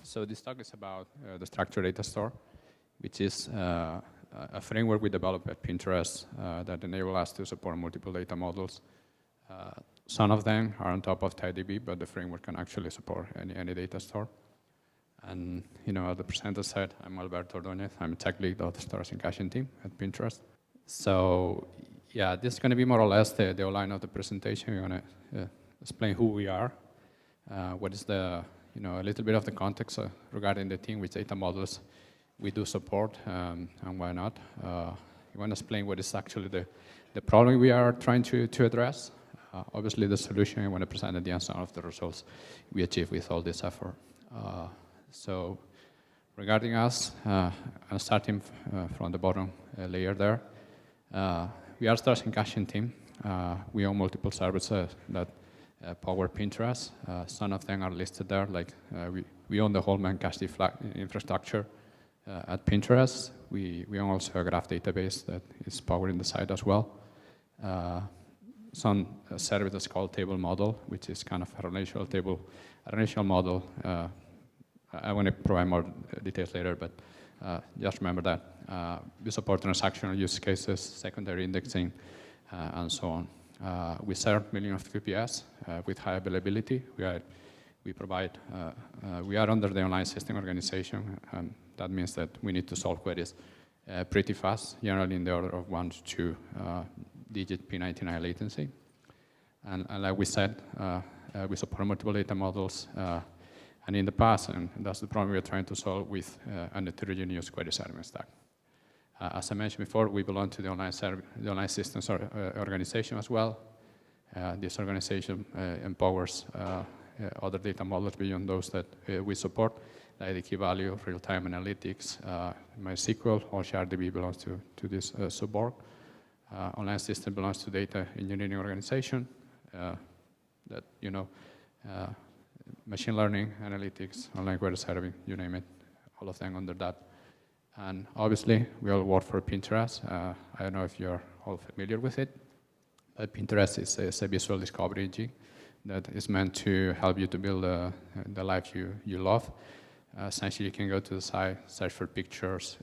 So this talk is about the structured data store, which is a framework we developed at Pinterest that enable us to support multiple data models. Some of them are on top of TiDB, but the framework can actually support any data store. And as the presenter said, I'm Alberto Ordóñez. I'm a tech lead of the storage and caching team at Pinterest. So yeah, this is going to be more or less the outline of the presentation. We're going to explain who we are, what is the a little bit of the context regarding the team, which data models we do support, and why not. We want to explain what is actually the problem we are trying to address. Obviously, the solution I want to present at the end, some of the results we achieve with all this effort. So regarding us, I'm starting from the bottom layer there. We are a storage and caching team. We own multiple services that power Pinterest. Some of them are listed there, like we own the whole man cache infrastructure at Pinterest. We own also a graph database that is powering the site as well. Some services called table model, which is kind of a relational model. I want to provide more details later, but just remember that we support transactional use cases, secondary indexing, and so on. We serve millions of QPS with high availability. We are under the online system organization. That means that we need to solve queries pretty fast, generally in the order of 1 to 2 digit P99 latency. And like we said, we support multiple data models. And in the past, and that's the problem we're trying to solve with an heterogeneous query serving stack. As I mentioned before, we belong to the online systems organization as well. This organization empowers other data models beyond those that we support, like the key value, real-time analytics, MySQL, or HTAP belongs to this sub-org. Online system belongs to data engineering organization that, machine learning, analytics, online query serving, you name it, all of them under that. And obviously, we all work for Pinterest. I don't know if you're all familiar with it, but Pinterest is a visual discovery engine that is meant to help you to build the life you love. Essentially, you can go to the site, search for pictures,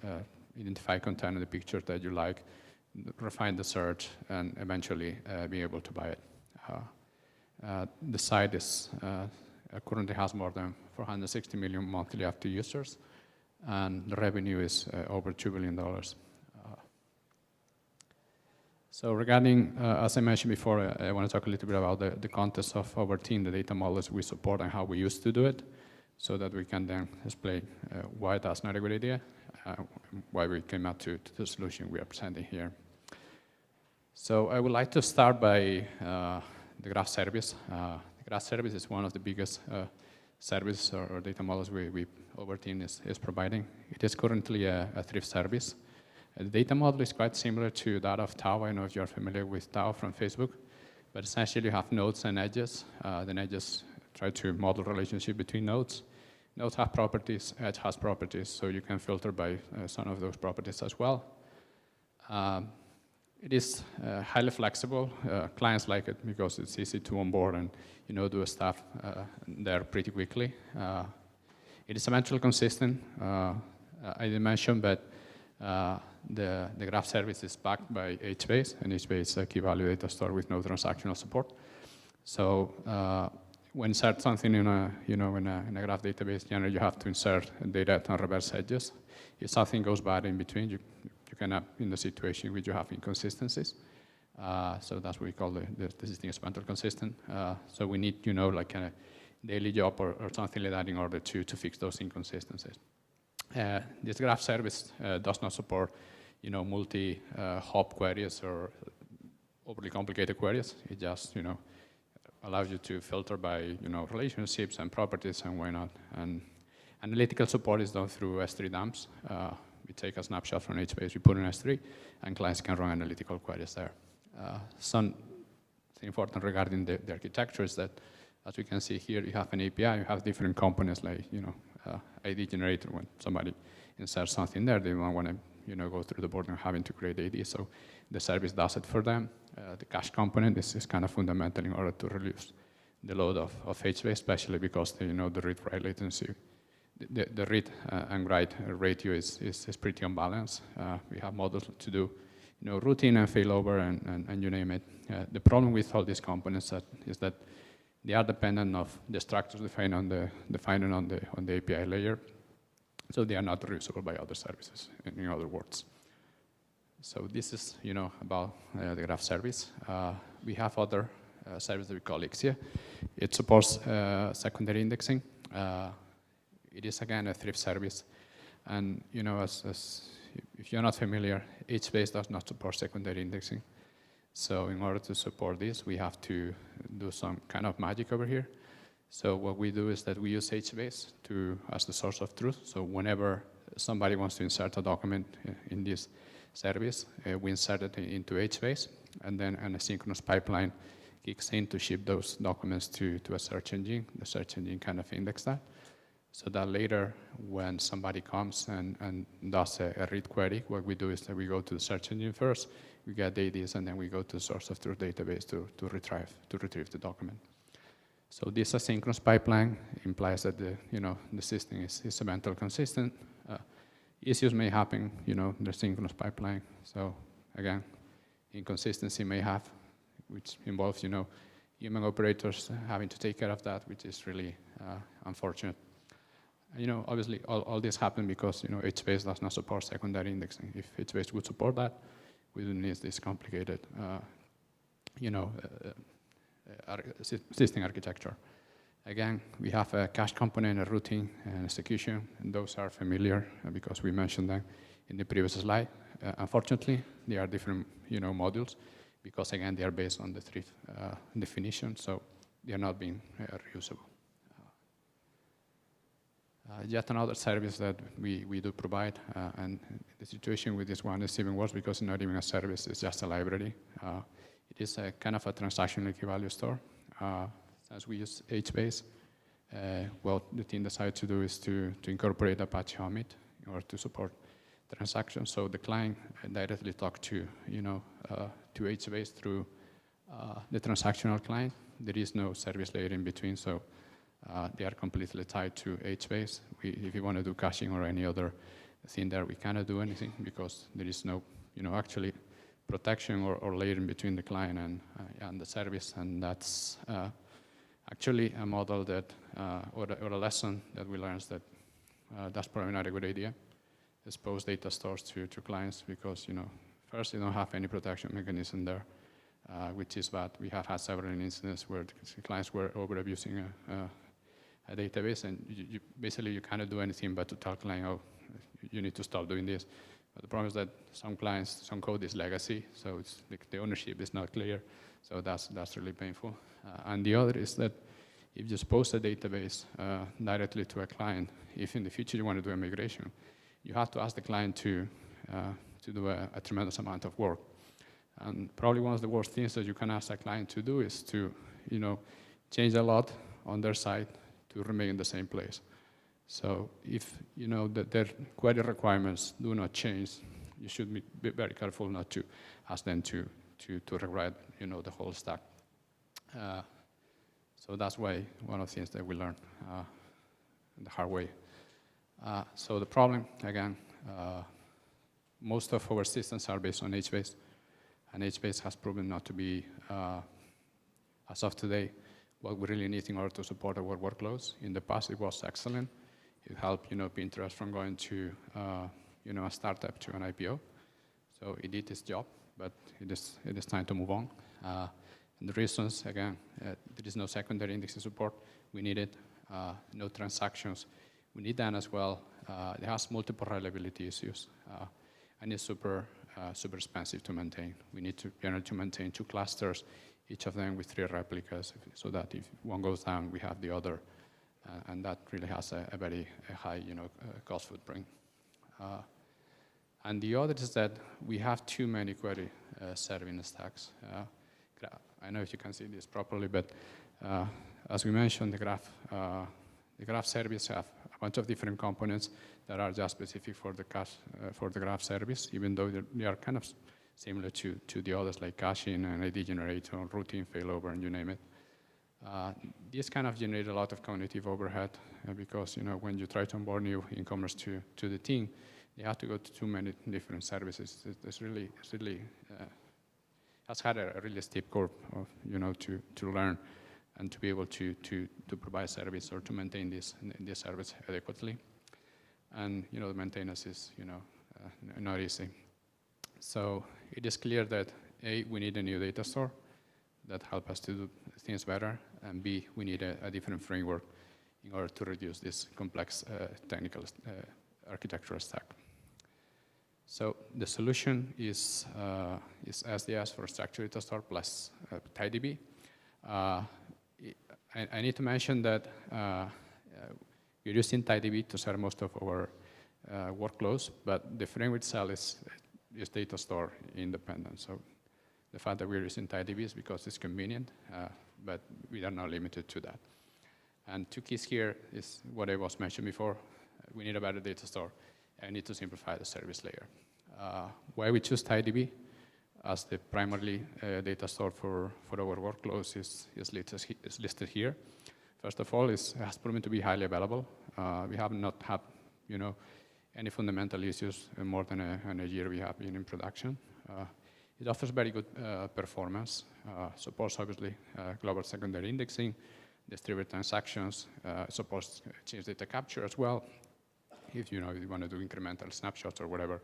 identify content in the pictures that you like, refine the search, and eventually be able to buy it. The site currently has more than 460 million monthly active users, and the revenue is over $2 billion. So regarding, as I mentioned before, I want to talk a little bit about the context of our team, the data models we support, and how we used to do it, so that we can then explain why that's not a good idea, why we came out to the solution we are presenting here. So I would like to start by the graph service. The graph service is one of the biggest services or data models our team is providing. It is currently a thrift service. The data model is quite similar to that of Tau. I don't know if you're familiar with Tau from Facebook, but essentially you have nodes and edges. The edges try to model relationship between nodes. Nodes have properties, edge has properties, so you can filter by some of those properties as well. It is highly flexible. Clients like it because it's easy to onboard and do stuff there pretty quickly. It is eventually consistent. I didn't mention, but the graph service is backed by HBase, and HBase is a key value data store with no transactional support. So when insert something in a graph database, generally you have to insert data and reverse edges. If something goes bad in between, you can end up in the situation where you have inconsistencies. So that's what we call the system is mental consistent. So we need, like a daily job or something like that in order to fix those inconsistencies. This graph service does not support, multi-hop queries or overly complicated queries. It just, allows you to filter by, relationships and properties and why not. And analytical support is done through S3 dumps. We take a snapshot from HBase, we put in S3, and clients can run analytical queries there. Something important regarding the architecture is that, as we can see here, you have an API, you have different components like, ID generator. When somebody inserts something there, they don't want to, go through the board and having to create ID. So the service does it for them. The cache component is kind of fundamental in order to reduce the load of HBase, especially because the read-write latency the read and write ratio is pretty unbalanced. We have models to do, routine and failover and you name it. The problem with all these components is that they are dependent of the structures defined on the API layer, so they are not reusable by other services. In other words, so this is about the graph service. We have other service that we call Ixia. It supports secondary indexing. It is again a thrift service, and if you're not familiar, HBase does not support secondary indexing. So in order to support this, we have to do some kind of magic over here. So what we do is that we use HBase as the source of truth. So whenever somebody wants to insert a document in this service, we insert it into HBase, and then an asynchronous pipeline kicks in to ship those documents to a search engine. The search engine kind of index that. So that later, when somebody comes and does a read query, what we do is that we go to the search engine first, we get the IDs, and then we go to the source of truth database to retrieve the document. So this asynchronous pipeline implies that the system is semantically consistent. Issues may happen, the synchronous pipeline. So again, inconsistency may have, which involves human operators having to take care of that, which is really unfortunate. Obviously, all this happened because HBase does not support secondary indexing. If HBase would support that, we don't need this complicated, system architecture. Again, we have a cache component, a routing, and execution, and those are familiar because we mentioned them in the previous slide. Unfortunately, they are different, modules because again they are based on the thrift definition, so they are not being reusable. Yet another service that we do provide, and the situation with this one is even worse because it's not even a service, it's just a library. It is a kind of a transactional key value store. Since we use HBase, what the team decided to do is to incorporate Apache Omid in order to support transactions. So the client directly talks to HBase through the transactional client. There is no service layer in between, so they are completely tied to HBase. If you want to do caching or any other thing there, we cannot do anything because there is no, actually protection or layer in between the client and the service, and that's actually a model that, or a lesson that we learned that that's probably not a good idea. Expose data stores to clients because, first you don't have any protection mechanism there, which is bad. We have had several incidents where the clients were over abusing a database, and basically you cannot do anything but to tell client, oh, you need to stop doing this. But the problem is that some clients, some code is legacy, so it's like the ownership is not clear. So that's really painful. And the other is that if you expose a database directly to a client, if in the future you want to do a migration, you have to ask the client to do a tremendous amount of work. And probably one of the worst things that you can ask a client to do is to, change a lot on their side to remain in the same place. So if their query requirements do not change, you should be very careful not to ask them to rewrite the whole stack. So that's why one of the things that we learned the hard way. So the problem, again, most of our systems are based on HBase, and HBase has proven not to be, as of today, what we really need in order to support our workloads. In the past, it was excellent. It helped, Pinterest from going to, a startup to an IPO. So it did its job, but it is time to move on. And the reasons, again, there is no secondary indexing support. We need it. No transactions. We need that as well. It has multiple reliability issues, and it's super expensive to maintain. We need to generally to maintain 2 clusters, each of them with 3 replicas, so that if one goes down, we have the other, and that really has a very high, cost footprint. And the other is that we have too many query serving stacks. I don't know if you can see this properly, but as we mentioned, the graph service have a bunch of different components that are just specific for the graph service, even though they are kind of similar to the others like caching and ID generator, routing, failover, and you name it. This kind of generate a lot of cognitive overhead because when you try to onboard new incomers to the team, they have to go to too many different services. It's really has had a really steep curve of to learn and to be able to provide service or to maintain this service adequately. And the maintenance is not easy. So it is clear that A, we need a new data store that help us to do things better, and B, we need a different framework in order to reduce this complex technical architectural stack. So the solution is SDS for structured data store plus TiDB. I need to mention that we're using TiDB to serve most of our workloads, but the framework itself is data store independent. So the fact that we're using TiDB is because it's convenient, but we are not limited to that. And two keys here is what I was mentioned before. We need a better data store, and need to simplify the service layer. Why we choose TiDB as the primary data store for our workloads is listed here. First of all, it has proven to be highly available. We have not had, any fundamental issues in more than a year we have been in production. It offers very good performance, supports obviously global secondary indexing, distributed transactions, supports change data capture as well. If you want to do incremental snapshots or whatever,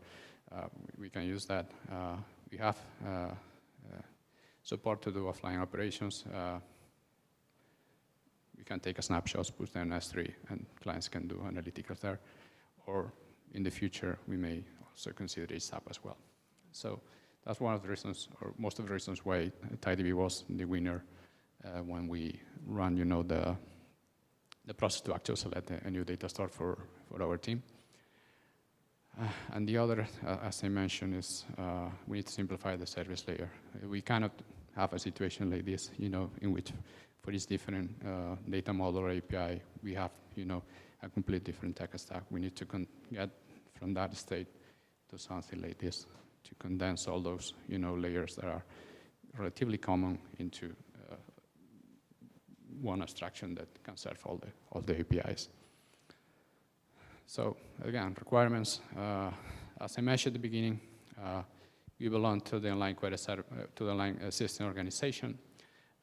we can use that. We have support to do offline operations. We can take a snapshot, push them in S3, and clients can do analytics there. Or in the future, we may also consider HTAP as well. So that's one of the reasons, or most of the reasons why TiDB was the winner when we run, the process to actually select a new data store for our team. And the other, as I mentioned, is we need to simplify the service layer. We cannot have a situation like this, in which for each different data model or API, we have, a complete different tech stack. We need to get from that state to something like this, to condense all those, layers that are relatively common into one abstraction that can serve all the APIs. So again, requirements. As I mentioned at the beginning, we belong to the online query to the online system organization,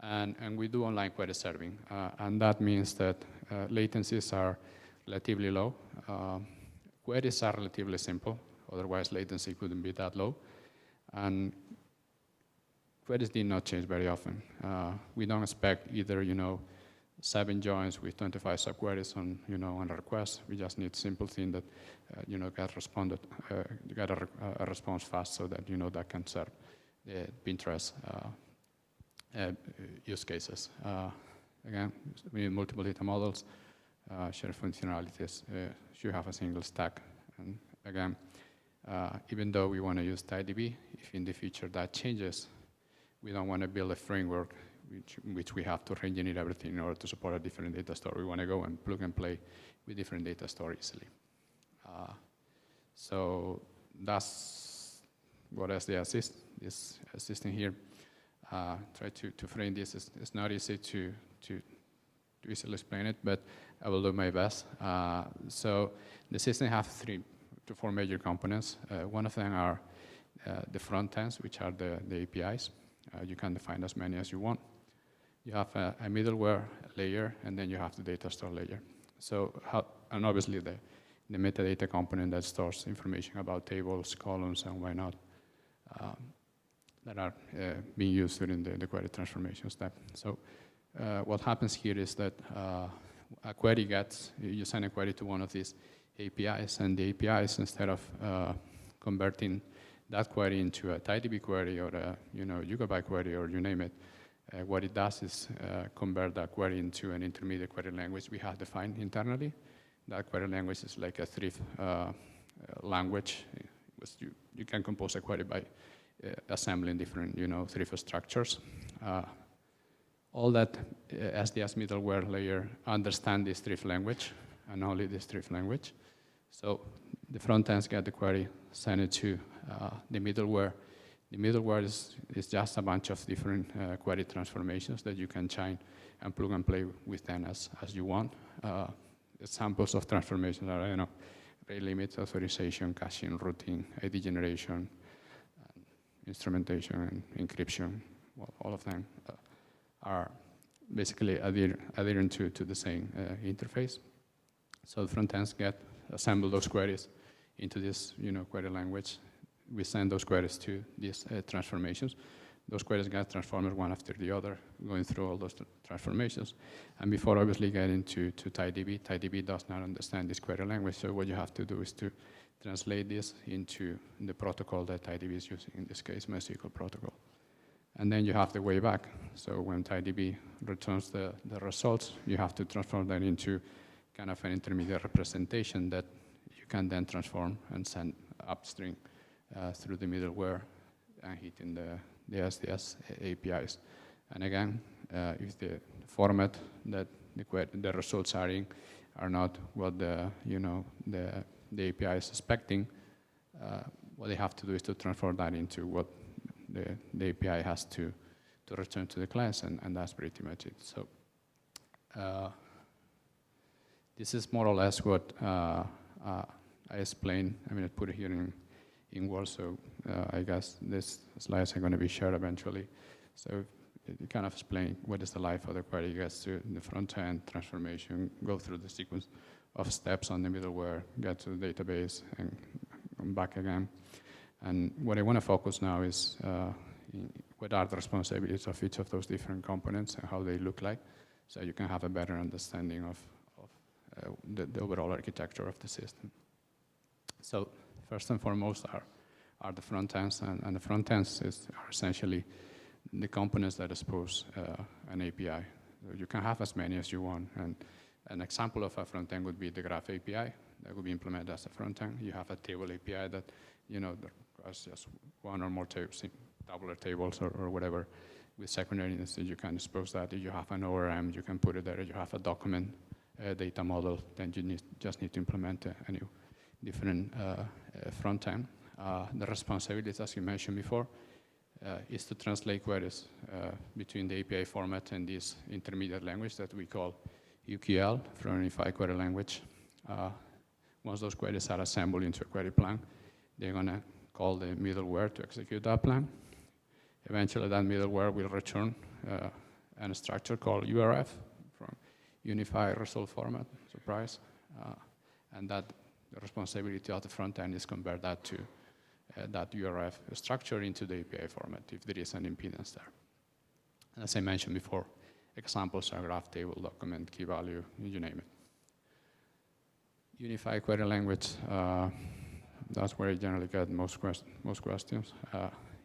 and we do online query serving, and that means that latencies are relatively low. Queries are relatively simple, otherwise latency couldn't be that low, and queries did not change very often. We don't expect either, 7 joins with 25 subqueries on, on a request. We just need simple thing that, get a response fast so that, that can serve the Pinterest use cases. Again, we need multiple data models, share functionalities, should have a single stack. And again, even though we want to use TiDB, if in the future that changes, we don't want to build a framework which we have to re-engineer everything in order to support a different data store. We want to go and plug and play with different data store easily. So that's what SDS is assisting here. Try to frame this. It's not easy to easily explain it, but I will do my best. So the system has 3 to 4 major components. One of them are the front ends, which are the APIs. You can define as many as you want. You have a middleware layer, and then you have the data store layer. So, and obviously the metadata component that stores information about tables, columns, and why not, that are being used during the query transformation step. So what happens here is that a query you send a query to one of these APIs, and the APIs, instead of converting that query into a TiDB query or a Yugabyte query or you name it, what it does is convert that query into an intermediate query language we have defined internally. That query language is like a thrift language. You can compose a query by assembling different thrift structures. All that SDS middleware layer understand this thrift language and only this thrift language. So the front ends get the query, send it to the middleware. The middleware is just a bunch of different query transformations that you can chain and plug and play with them as you want. Examples of transformations are, rate limit authorization, caching, routing, ID generation, instrumentation, and encryption. Well, all of them are basically adherent to the same interface. So the front ends assemble those queries into this query language. We send those queries to these transformations. Those queries get transformed one after the other, going through all those transformations. And before obviously getting to TiDB, TiDB does not understand this query language, so what you have to do is to translate this into the protocol that TiDB is using, in this case, MySQL protocol. And then you have the way back. So when TiDB returns the results, you have to transform that into kind of an intermediate representation that you can then transform and send upstream through the middleware and hitting the SDS APIs. And again, if the format that the results are in are not what the API is expecting, what they have to do is to transform that into what the API has to return to the class, and that's pretty much it. So this is more or less what I explained. I mean, I put it here in words, so I guess these slides are going to be shared eventually. So it kind of explain what is the life of the query. You get to the front end transformation, go through the sequence of steps on the middleware, get to the database, and come back again. And what I want to focus now is what are the responsibilities of each of those different components and how they look like, so you can have a better understanding of the overall architecture of the system. So first and foremost are the front ends, and the front ends are essentially the components that expose an API. So you can have as many as you want, and an example of a front end would be the Graph API that would be implemented as a front end. You have a table API that has just one or more tabular tables or whatever. With secondary instances, you can expose that. If you have an ORM, you can put it there. If you have a document data model, then you just need to implement a new different front end. The responsibilities, as you mentioned before, is to translate queries between the API format and this intermediate language that we call UQL, from Unified Query Language. Once those queries are assembled into a query plan, they're going to call the middleware to execute that plan. Eventually, that middleware will return a structure called URF from Unified Result Format, surprise. And that the responsibility of the front end is convert that to that URF structure into the API format if there is an impedance there. And as I mentioned before, examples are graph, table, document, key value, you name it. Unified Query Language, that's where I generally get most questions.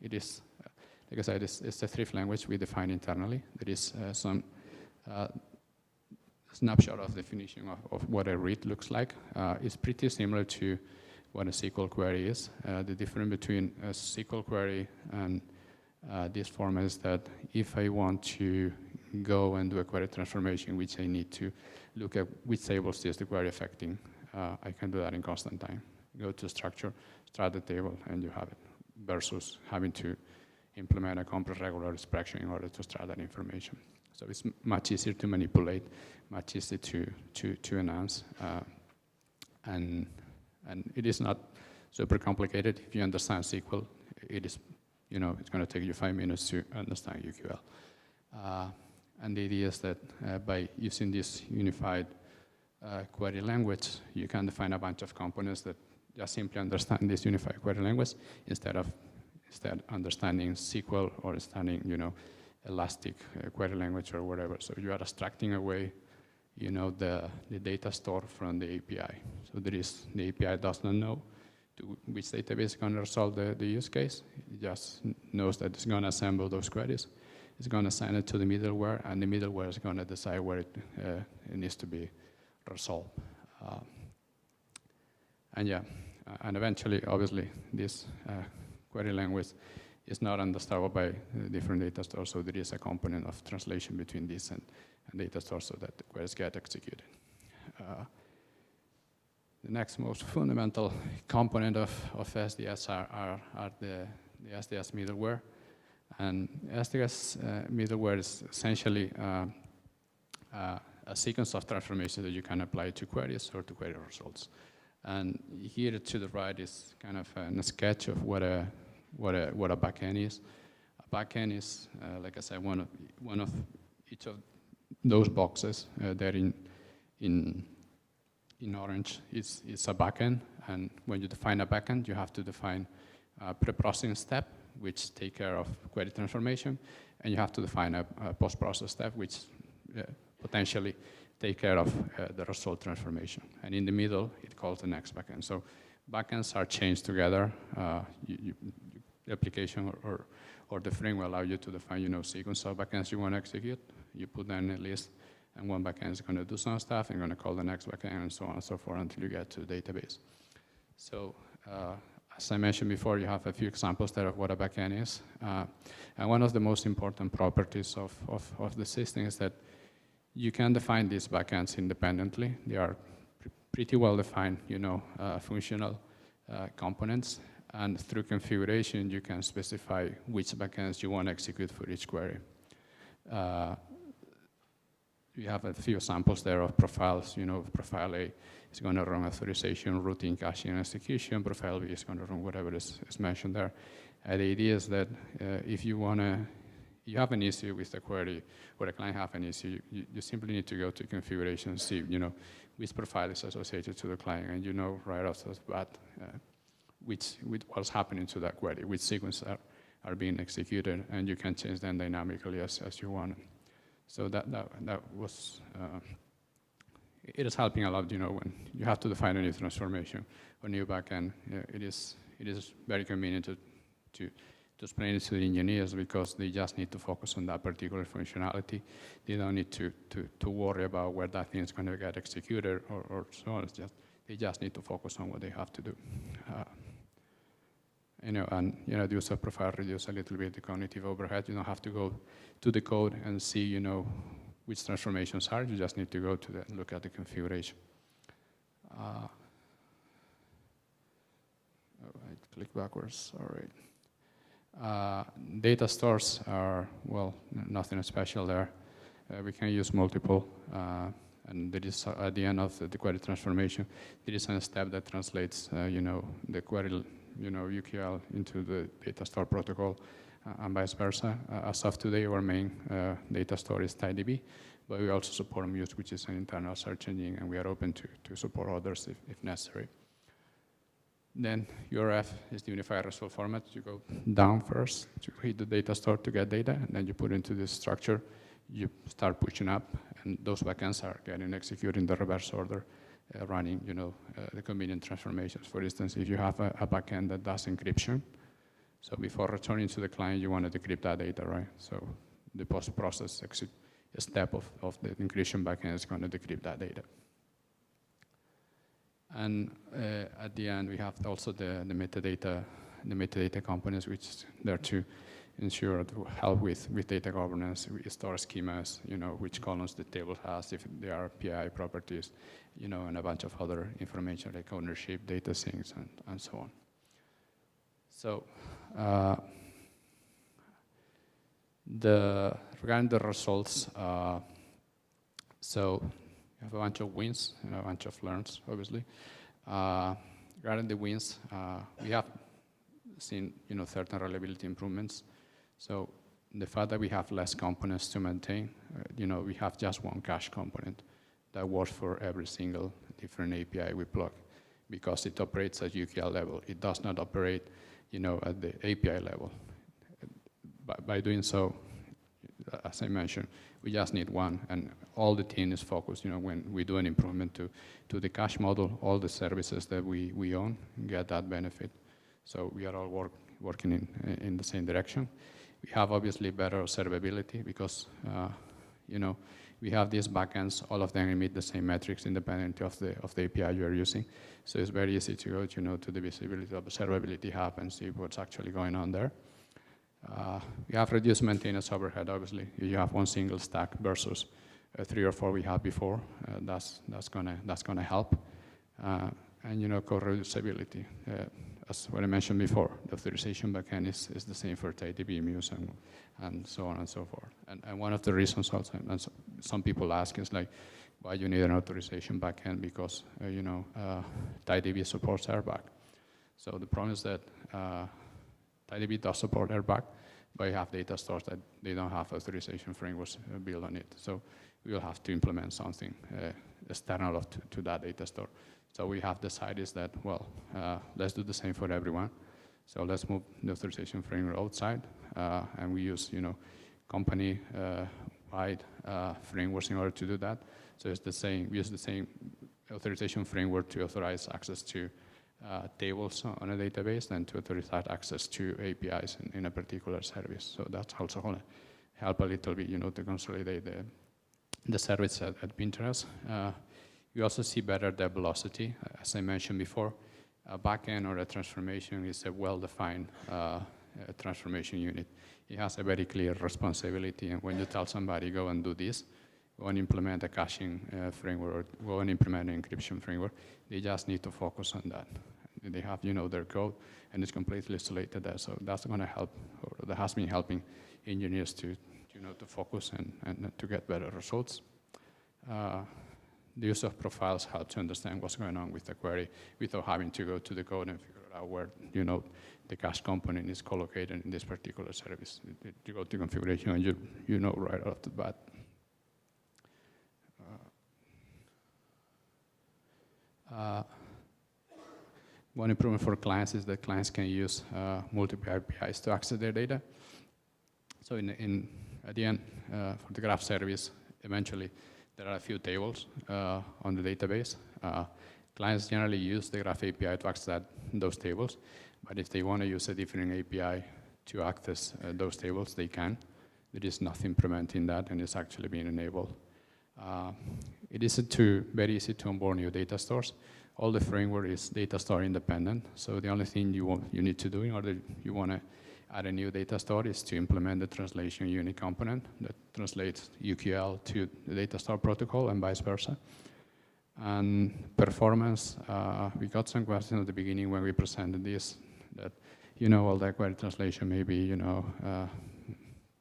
It is, like I said, it's a thrift language we define internally. There is some snapshot of definition of what a read looks like. It's pretty similar to what a SQL query is. The difference between a SQL query and this format is that if I want to go and do a query transformation, which I need to look at which tables is the query affecting, I can do that in constant time. Go to structure, start the table, and you have it, versus having to implement a complex regular expression in order to start that information. So it's much easier to manipulate, much easier to enhance, and it is not super complicated. If you understand SQL, it is, it's going to take you 5 minutes to understand UQL. And the idea is that by using this unified query language, you can define a bunch of components that just simply understand this unified query language instead understanding SQL or understanding, Elastic query language or whatever. So you are abstracting away, the data store from the API. So the API does not know to which database is going to resolve the use case. It just knows that it's going to assemble those queries. It's going to send it to the middleware, and the middleware is going to decide where it needs to be resolved. And eventually, obviously, this query language is not understandable by different data stores, so there is a component of translation between this and data stores so that the queries get executed. The next most fundamental component of SDS are the SDS middleware. And SDS middleware is essentially a sequence of transformations that you can apply to queries or to query results. And here to the right is kind of a sketch of what a backend is. A backend is, like I said, one of each of those boxes there in orange is a backend. And when you define a backend, you have to define a pre-processing step, which take care of query transformation, and you have to define a post-process step, which potentially take care of the result transformation. And in the middle, it calls the next backend. So backends are chained together. The application or the frame will allow you to define, sequence of backends you want to execute. You put them in a list, and one backend is going to do some stuff, and going to call the next backend, and so on and so forth until you get to the database. So as I mentioned before, you have a few examples there of what a backend is. And one of the most important properties of the system is that you can define these backends independently. They are pretty well defined, functional components. And through configuration, you can specify which backends you want to execute for each query. We have a few samples there of profiles. Profile A is going to run authorization, routing, caching, and execution. Profile B is going to run whatever is mentioned there. And the idea is that if you have an issue with the query, or the client have an issue, you simply need to go to configuration and see, which profile is associated to the client, and right off the bat what's happening to that query, which sequence are being executed, and you can change them dynamically as you want. So that was, it is helping a lot, when you have to define a new transformation or new backend. It is very convenient to explain it to the engineers, because they just need to focus on that particular functionality. They don't need to worry about where that thing is going to get executed or so on. They just need to focus on what they have to do. The use of profile reduce a little bit the cognitive overhead. You don't have to go to the code and see, which transformations are. You just need to go to look at the configuration. All right, click backwards. All right. Data stores are, well, nothing special there. We can use multiple, and there is at the end of the query transformation, there is a step that translates, the query. UQL into the data store protocol, and vice versa. As of today, our main data store is TiDB, but we also support Muse, which is an internal search engine, and we are open to support others if necessary. Then URF is the unified result format. You go down first to hit the data store to get data, and then you put into this structure. You start pushing up, and those backends are getting executed in the reverse order. Running, the convenient transformations. For instance, if you have a backend that does encryption, so before returning to the client, you want to decrypt that data, right? So the post-process step of the encryption backend is going to decrypt that data. And at the end, we have also the metadata components, which is there to ensure to help with data governance. We store schemas, which columns the table has, if there are PI properties, and a bunch of other information like ownership, data sinks, and so on. So regarding the results, so you have a bunch of wins and a bunch of learns, obviously. Regarding the wins, we have seen certain reliability improvements. So the fact that we have less components to maintain, we have just one cache component that works for every single different API we plug, because it operates at UQL level. It does not operate, at the API level. By doing so, as I mentioned, we just need one, and all the team is focused. When we do an improvement to the cache model, all the services that we own get that benefit. So we are all working in the same direction. We have obviously better observability because, we have these backends, all of them emit the same metrics independent of the API you are using. So it's very easy to go, to the visibility of observability hub and see what's actually going on there. We have reduced maintenance overhead, obviously. You have one single stack versus 3 or 4 we had before. That's gonna help. And code reusability. As what I mentioned before, the authorization backend is the same for TiDB, Muse, and so on and so forth. and one of the reasons also, and some people ask is like, why you need an authorization backend because TiDB supports airbag. So the problem is that TiDB does support airbag, but you have data stores that they don't have authorization frameworks built on it. So we will have to implement something external to that data store. So we have decided that, well, let's do the same for everyone. So let's move the authorization framework outside, and we use, company-wide frameworks in order to do that. So it's the same. We use the same authorization framework to authorize access to tables on a database and to authorize access to APIs in a particular service. So that's also going to help a little bit, to consolidate the service at Pinterest. You also see better the velocity. As I mentioned before, a backend or a transformation is a well-defined transformation unit. It has a very clear responsibility, and when you tell somebody, go and do this, go and implement a caching framework, or go and implement an encryption framework, they just need to focus on that. They have, their code, and it's completely isolated there. So that's going to help, or that has been helping engineers to focus and to get better results. The use of profiles helps to understand what's going on with the query without having to go to the code and figure out where, the cache component is collocated in this particular service. You go to configuration and you know right off the bat. One improvement for clients is that clients can use multiple APIs to access their data. So at the end, for the graph service, eventually there are a few tables on the database. Clients generally use the graph API to access those tables, but if they want to use a different API to access those tables, they can. There is nothing preventing that, and it's actually being enabled. It is very easy to onboard new data stores. All the framework is data store independent, so the only thing you need to do in order you want to add a new data store is to implement the translation unit component that translates UQL to the data store protocol and vice versa. And performance, we got some questions at the beginning when we presented this, that all the query translation maybe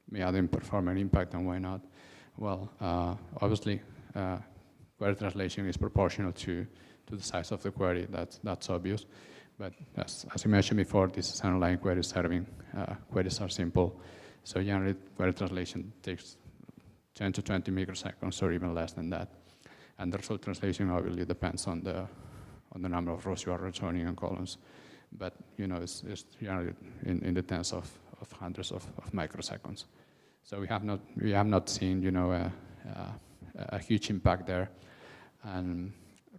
may have an performance impact, and why not? Well, obviously, query translation is proportional to the size of the query. That's obvious. But as I mentioned before, this is an online query serving. Queries are simple. So generally, query translation takes 10 to 20 microseconds or even less than that. And the result translation obviously depends on the number of rows you are returning and columns. But it's generally in the tens of hundreds of microseconds. So we have not seen a huge impact there. And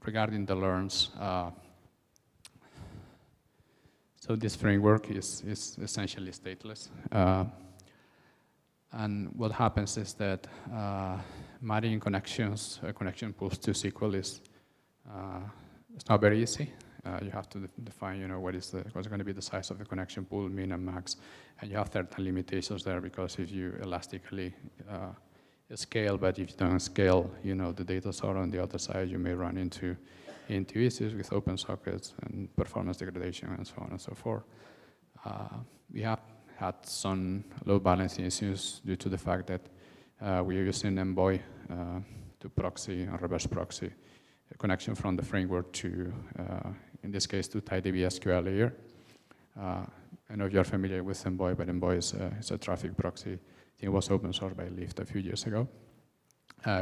regarding the learns, so this framework is essentially stateless. And what happens is that marrying connections, connection pools to SQL it's not very easy. You have to define, what's going to be the size of the connection pool, min and max, and you have certain limitations there because if you elastically scale, but if you don't scale, the data store on the other side, you may run into issues with open sockets and performance degradation and so on and so forth. We have had some load balancing issues due to the fact that we are using Envoy to proxy and reverse proxy a connection from the framework to, in this case, to TiDB SQL layer. I know you're familiar with Envoy, but Envoy is a traffic proxy. I think it was open sourced by Lyft a few years ago.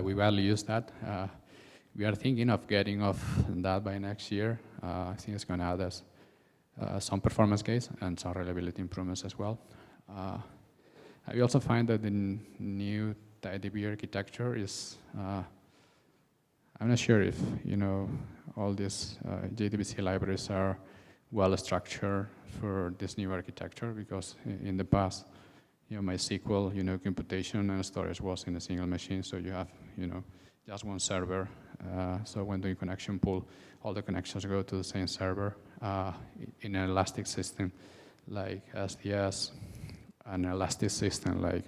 We rarely use that. We are thinking of getting off that by next year. I think it's going to add us some performance gains and some reliability improvements as well. We also find that the new TiDB architecture is, I'm not sure if all these JDBC libraries are well structured for this new architecture, because in the past, MySQL, computation and storage was in a single machine, so you have, just one server. So when doing connection pool, all the connections go to the same server. In an elastic system like SDS, an elastic system like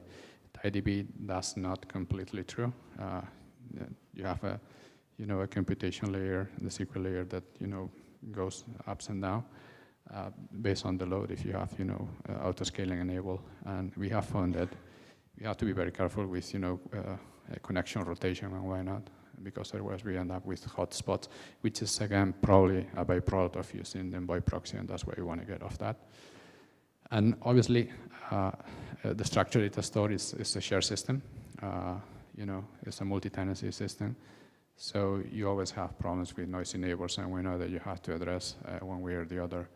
TiDB, that's not completely true. You have a computation layer, the SQL layer that goes ups and down based on the load. If you have auto scaling enabled, and we have found that we have to be very careful with, connection rotation and why not, because otherwise we end up with hotspots, which is again probably a byproduct of using the envoy proxy, and that's why we want to get off that. And obviously, the structured data store is a shared system. It's a multi-tenancy system. So you always have problems with noisy neighbors, and we know that you have to address one way or the other.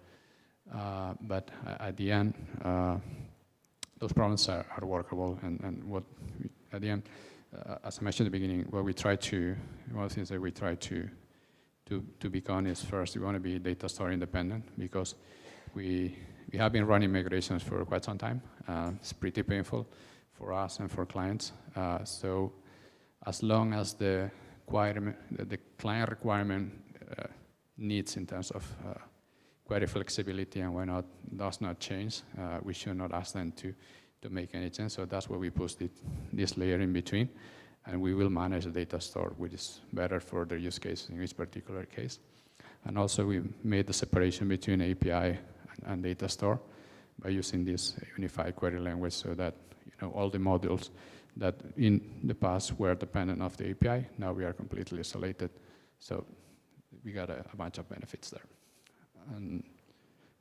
But at the end, those problems are workable, and what at the end, as I mentioned at the beginning, one of the things that we try to become is, first, we want to be data store independent, because we have been running migrations for quite some time. It's pretty painful for us and for clients. So as long as the client requirement needs in terms of query flexibility and does not change, we should not ask them to make any change. So that's why we put this layer in between, and we will manage the data store, which is better for their use case in each particular case. And also we made the separation between API and data store by using this unified query language, so that all the modules that in the past were dependent of the API, now we are completely isolated. So we got a bunch of benefits there. And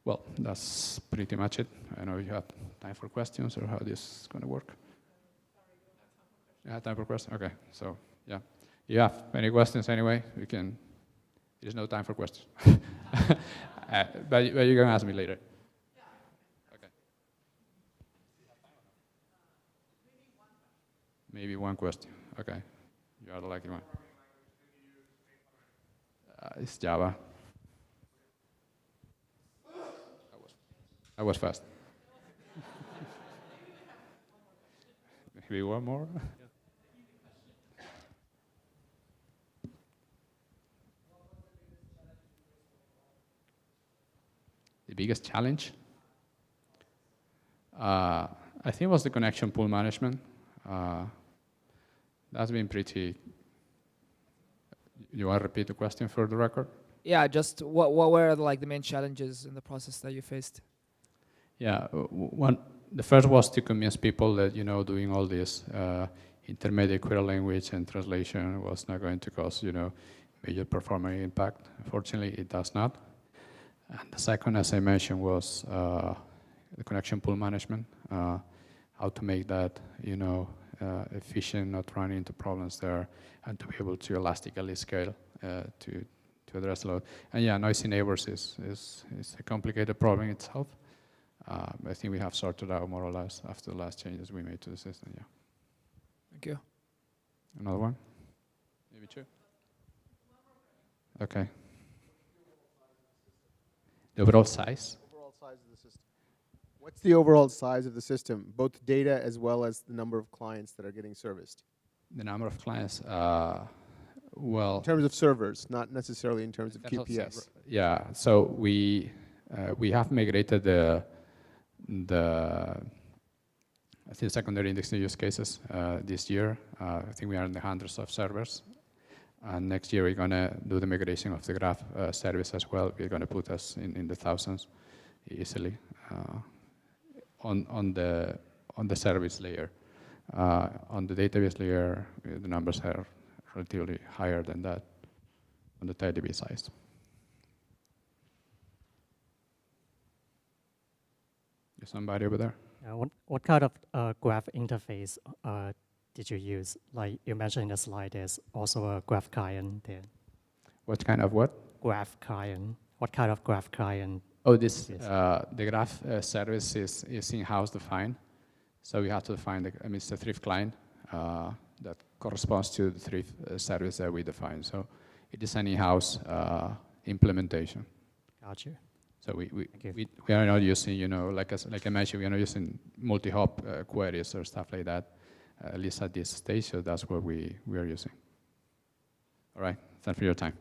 well, that's pretty much it. I know you have time for questions, or how this is going to work. Yeah, time for questions? Okay, so yeah. If you have any questions anyway, there's no time for questions. But you're going to ask me later. Okay. Maybe one question. Okay, you are the lucky one. It's Java. I was fast. Maybe one more? The biggest challenge? I think it was the connection pool management. That's been pretty... You want to repeat the question for the record? Yeah, just what were the main challenges in the process that you faced? Yeah, the first was to convince people that doing all this intermediate query language and translation was not going to cause major performance impact. Unfortunately, it does not. And the second, as I mentioned, was the connection pool management. How to make that efficient, not run into problems there, and to be able to elastically scale to address load. And yeah, noisy neighbors is a complicated problem itself. I think we have sorted out more or less after the last changes we made to the system, yeah. Thank you. Another one? Maybe two? Okay. The overall size? Overall size of the system. What's the overall size of the system, both data as well as the number of clients that are getting serviced? The number of clients, well... In terms of servers, not necessarily in terms of QPS. Yeah, so we have migrated the I think secondary indexing use cases this year. I think we are in the hundreds of servers. And next year we're going to do the migration of the graph service as well. We're going to put us in the thousands easily on the service layer. On the database layer, the numbers are relatively higher than that on the TiDB size. Is somebody over there? What kind of graph interface did you use? Like you mentioned in the slide, there's also a graph client there. What kind of what? Graph client. What kind of graph client? Oh, the graph service is in-house defined. So we have to define it's the Thrift client that corresponds to the Thrift service that we define. So it is an in-house implementation. Gotcha. So we are not using, like I mentioned, we are not using multi-hop queries or stuff like that, at least at this stage. So that's what we are using. All right, thanks for your time.